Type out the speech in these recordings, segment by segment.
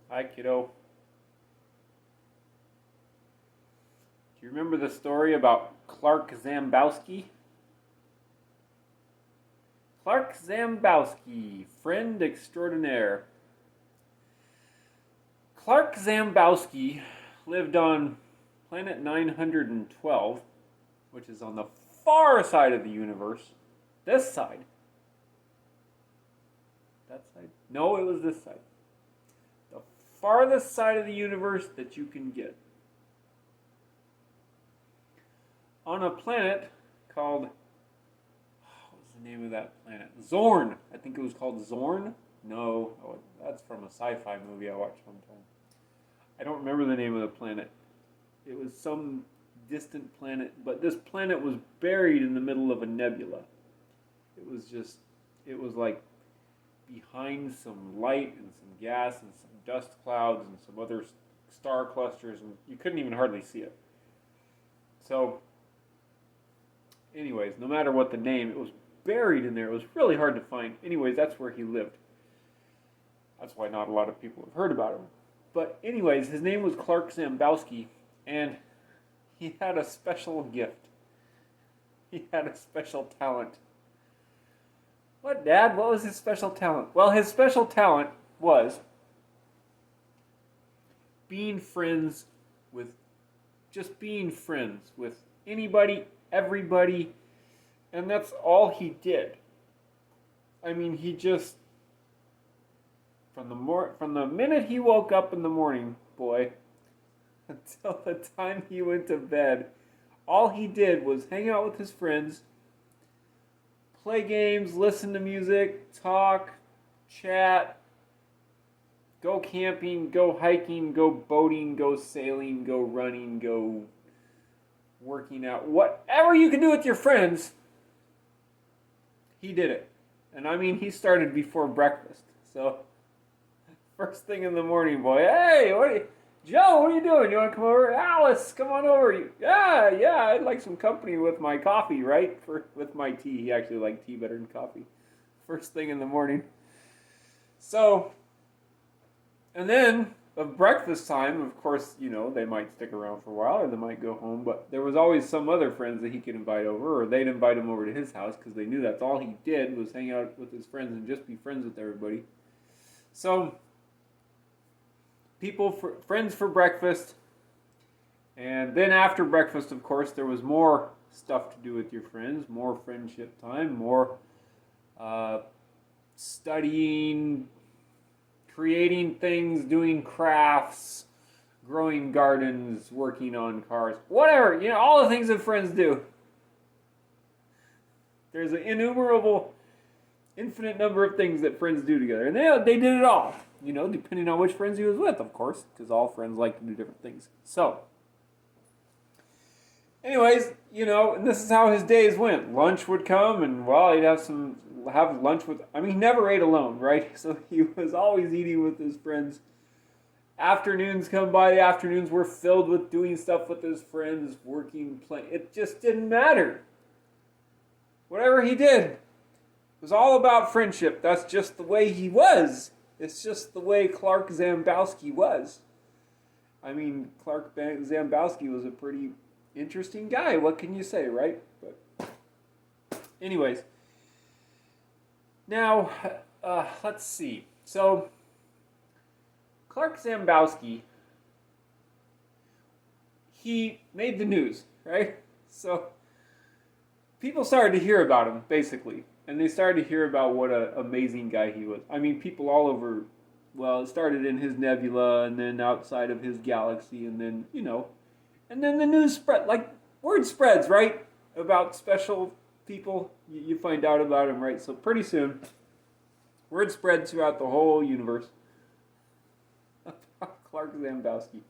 Hi, kiddo. Do you remember the story about Clark Zambowski? Clark Zambowski, friend extraordinaire. Clark Zambowski lived on planet 912, which is on the far side of the universe. This side. That side? No, it was this side. The farthest side of the universe that you can get. On a planet called, what was the name of that planet? Zorn. I think it was called Zorn. No, that's from a sci-fi movie I watched one time. I don't remember the name of the planet. It was some distant planet, but this planet was buried in the middle of a nebula. It was like behind some light and some gas and some dust clouds and some other star clusters, and you couldn't even hardly see it. So, anyways, no matter what the name, it was buried in there. It was really hard to find. Anyways, that's where he lived. That's why not a lot of people have heard about him. But anyways, his name was Clark Zambowski, and he had a special gift. He had a special talent. What, Dad? What was his special talent? Well, his special talent was being friends with anybody, everybody, and that's all he did. I mean, he just from the minute he woke up in the morning, boy, until the time he went to bed, all he did was hang out with his friends, play games, listen to music, talk, chat, go camping, go hiking, go boating, go sailing, go running, go working out. Whatever you can do with your friends, he did it. And I mean, he started before breakfast. So, first thing in the morning, boy, hey, Joe, what are you doing? You want to come over? Alice, come on over. Yeah, I'd like some company with my coffee, right? With my tea. He actually liked tea better than coffee. First thing in the morning. So, and then, of breakfast time, of course, they might stick around for a while or they might go home, but there was always some other friends that he could invite over, or they'd invite him over to his house because they knew that's all he did was hang out with his friends and just be friends with everybody. So, friends for breakfast, and then after breakfast, of course, there was more stuff to do with your friends, more friendship time, more studying, creating things, doing crafts, growing gardens, working on cars, whatever, all the things that friends do. There's an infinite number of things that friends do together, and they did it all. Depending on which friends he was with, of course, because all friends like to do different things. So, anyways, and this is how his days went. Lunch would come, and he'd have lunch with. I mean, he never ate alone, right? So he was always eating with his friends. Afternoons come by. The afternoons were filled with doing stuff with his friends, working, playing. It just didn't matter. Whatever he did, it was all about friendship. That's just the way he was. It's just the way Clark Zambowski was. I mean, Clark Zambowski was a pretty interesting guy. What can you say, right? But anyways, now let's see. So Clark Zambowski, he made the news, right? So people started to hear about him, basically. And they started to hear about what an amazing guy he was. I mean, people all over, it started in his nebula and then outside of his galaxy and then, and then the news spread, like word spreads, right? About special people. You find out about him, right? So pretty soon, word spread throughout the whole universe about Clark Zambowski.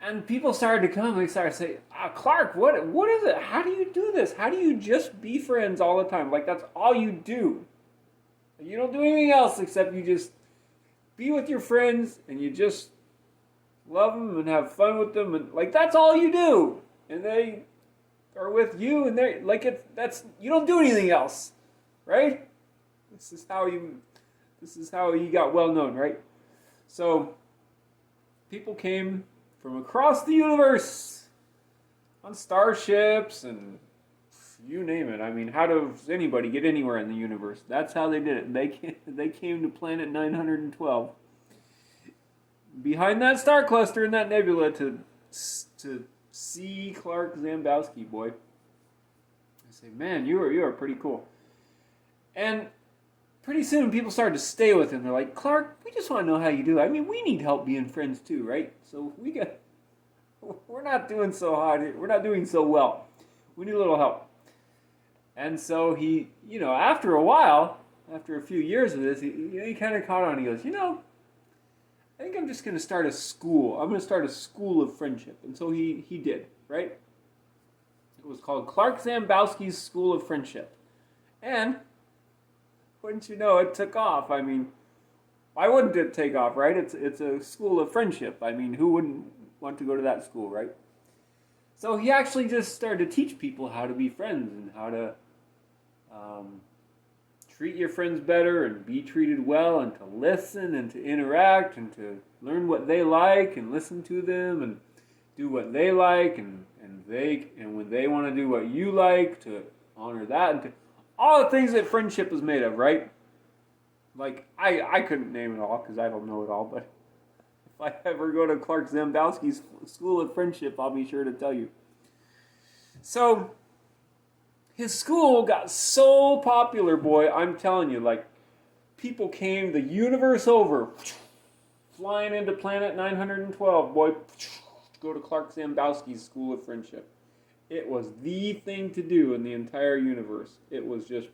And people started to come. They started to say, Clark, what is it? How do you do this? How do you just be friends all the time? Like, that's all you do. You don't do anything else except you just be with your friends and you just love them and have fun with them. And, that's all you do. And they are with you and they're, you don't do anything else. Right? This is how you got well known, right? So people came from across the universe on starships and you name it. I mean, how does anybody get anywhere in the universe? That's how they did it. They came to planet 912. Behind that star cluster in that nebula to see Clark Zambowski, boy. I say, man, you are pretty cool. And pretty soon people started to stay with him. They're like, Clark, we just want to know how you do. I mean, we need help being friends too, right? So we're not doing so hot here. We're not doing so well. We need a little help. And so he, after a while, after a few years of this, he kind of caught on. He goes, I think I'm just going to start a school. I'm going to start a school of friendship. And so he did, right? It was called Clark Zambowski's School of Friendship. And, wouldn't you know, it took off. I mean, why wouldn't it take off, right? It's a school of friendship. I mean, who wouldn't want to go to that school, right? So he actually just started to teach people how to be friends and how to treat your friends better and be treated well and to listen and to interact and to learn what they like and listen to them and do what they like and when they want to do what you like, to honor that and to all the things that friendship is made of, right? Like, I couldn't name it all because I don't know it all, but if I ever go to Clark Zambowski's School of Friendship, I'll be sure to tell you. So his school got so popular, boy, I'm telling you, like, people came the universe over, flying into planet 912, boy, go to Clark Zambowski's School of Friendship. It was the thing to do in the entire universe. It was just,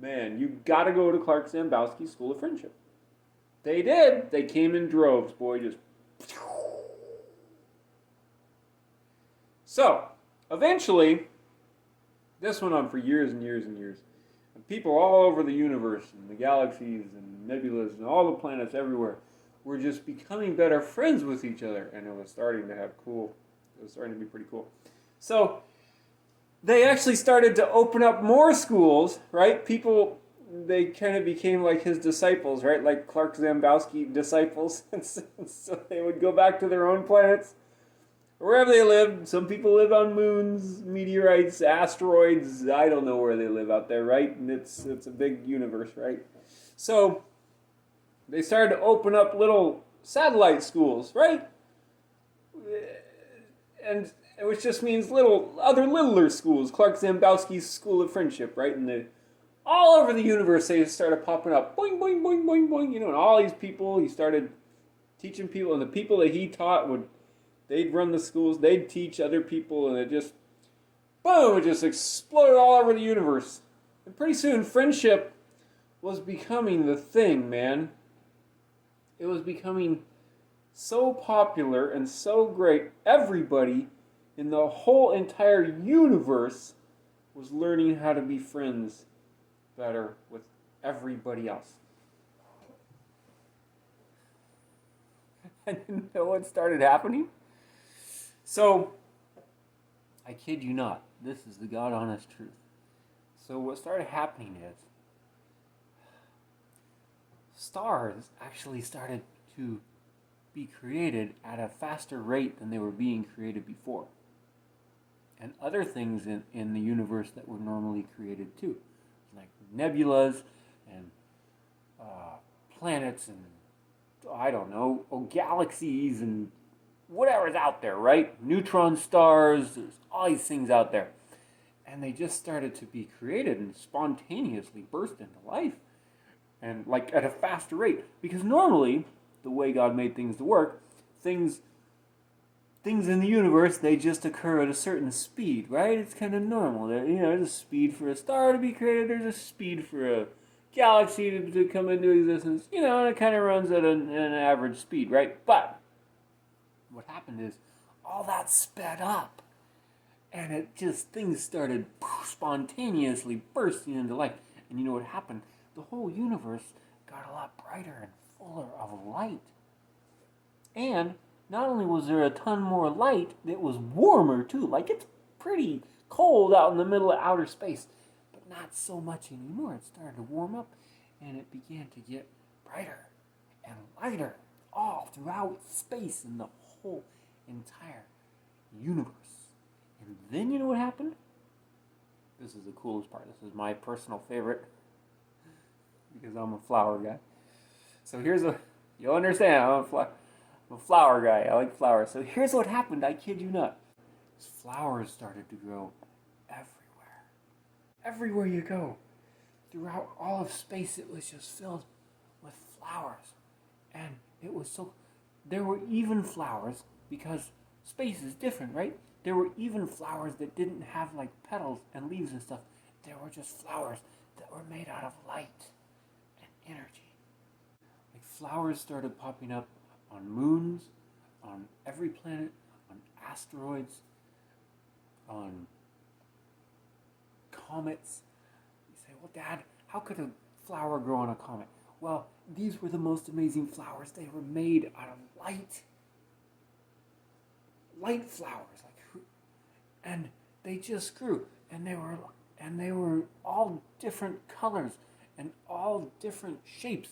man, you gotta go to Clark Zambowski's School of Friendship. They did. They came in droves, boy, just. So, eventually, this went on for years and years and years. And people all over the universe and the galaxies and nebulas and all the planets everywhere were just becoming better friends with each other. And it was starting to be pretty cool. So they actually started to open up more schools, right? People, they kind of became like his disciples, right? Like Clark Zambowski disciples. And so they would go back to their own planets, wherever they lived. Some people live on moons, meteorites, asteroids. I don't know where they live out there, right? And it's a big universe, right? So they started to open up little satellite schools, right? And which just means littler schools. Clark Zambowski's School of Friendship, right? And all over the universe they started popping up. Boing, boing, boing, boing, boing. And all these people, he started teaching people. And the people that he taught they'd run the schools, they'd teach other people, and it just, boom, it just exploded all over the universe. And pretty soon, friendship was becoming the thing, man. It was becoming so popular and so great. Everybody in the whole entire universe was learning how to be friends better with everybody else. And you know what started happening? So, I kid you not, this is the God honest truth. So what started happening is, stars actually started to be created at a faster rate than they were being created before. And other things in the universe that were normally created too. Like nebulas and planets and, I don't know, galaxies and whatever's out there, right? Neutron stars, there's all these things out there. And they just started to be created and spontaneously burst into life. And like at a faster rate. Because normally, the way God made things to work, things in the universe, they just occur at a certain speed, right? It's kind of normal. There's a speed for a star to be created, there's a speed for a galaxy to come into existence, and it kind of runs at an average speed, right? But what happened is all that sped up, and things started spontaneously bursting into life. And you know what happened? The whole universe got a lot brighter and fuller of light. And not only was there a ton more light, it was warmer too. Like, it's pretty cold out in the middle of outer space, but not so much anymore. It started to warm up, and it began to get brighter and brighter all throughout space in the whole entire universe. And then you know what happened? This is the coolest part. This is my personal favorite because I'm a flower guy. So you'll understand, I'm a flower guy. I like flowers. So here's what happened, I kid you not. Flowers started to grow everywhere. Everywhere you go. Throughout all of space, it was just filled with flowers. And it was so... There were even flowers, because space is different, right? There were even flowers that didn't have like petals and leaves and stuff. There were just flowers that were made out of light and energy. Like flowers started popping up on moons, on every planet, on asteroids, on comets. You say, well, Dad, how could a flower grow on a comet? Well, these were the most amazing flowers. They were made out of light. Light flowers. And they just grew. And they were all different colors and all different shapes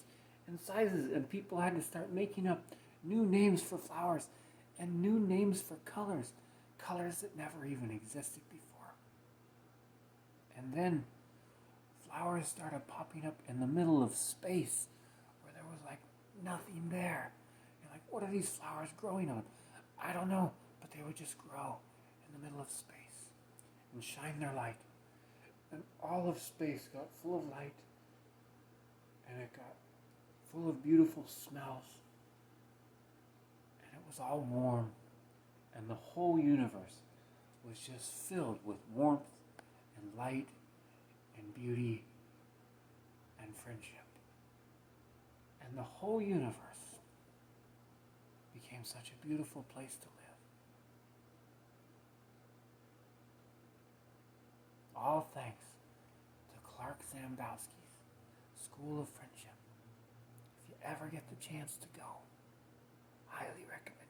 and sizes. And people had to start making up new names for flowers and new names for colors. Colors that never even existed before. And then flowers started popping up in the middle of space where there was like nothing there. You're like, what are these flowers growing on? I don't know, but they would just grow in the middle of space and shine their light. And all of space got full of light, and it got full of beautiful smells. And it was all warm, and the whole universe was just filled with warmth and light and beauty and friendship. And the whole universe became such a beautiful place to live. All thanks to Clark Zambowski's School of Friendship. If you ever get the chance to go, highly recommend.